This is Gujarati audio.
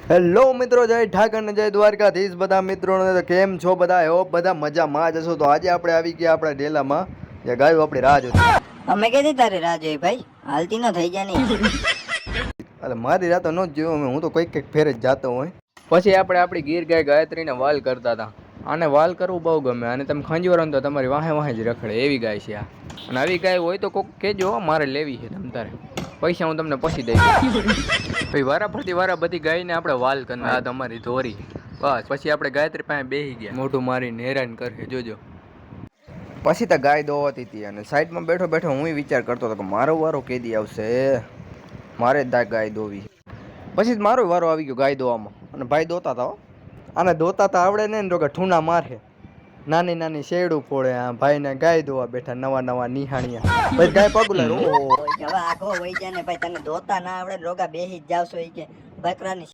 હેલો મિત્રો, જય ઠાકર ને જય દ્વારકાધીશ બધા મિત્રોને. તો કેમ છો બધા? હોપ બધા મજામાં જ હશો. તો આજે આપણે આવી ગયા આપણા ડેલામાં, જે ગાયો આપણી રાહ જોતી. અમે કીધી તારે રાહ જોઈ ભાઈ, હાલતી ન થઈ જાય નહીં. એટલે મારી રાહ તો ન જ જોયો, હું તો કંઈક ફેર જ જાતો હોય. પછી આપણે આપણી ગીર ગાય ગાયત્રીને વાલ કરતા હતા. આને વાલ કરવું બહુ ગમે, અને તમે ખંજવારો ને તો તમારી વાહે વાહે જ રખડે, એવી ગાય છે આ. અને આવી ગાય હોય તો કોઈક કહેજો, મારે લેવી છે. તમ તારે પૈસા હું તમને પછી દઈ ભાઈ. વારા ફરતી વારા બધી ગાયને આપણે વાલ કરવા. આ તમારી ધોરી બસ. પછી આપણે ગાયત્રી પાસે બેસી ગયા, મોઢું મારીને હેરાન કરે જોજો. પછી તો ગાય દોવાતી હતી, અને સાઈડમાં બેઠો બેઠો હું વિચાર કરતો હતો કે મારો વારો કેદી આવશે, મારે જ ગાય દોવી. પછી મારો વારો આવી ગયો ગાય દોવામાં, અને ભાઈ દોતા હતા. આને દોતા તો આવડે નહીં ને, તો કે ઠૂના મારે નાની નાની શેડું ફોડે. આ ભાઈને ગાય દોવા બેઠા, નવા નવા નિહાણિયા. પછી ગાય પગલા હવે આખો વહી જાય ને ભાઈ, તને દોતા ના આવડે રોગા બેસી જ જાવશો એ કે બકરાની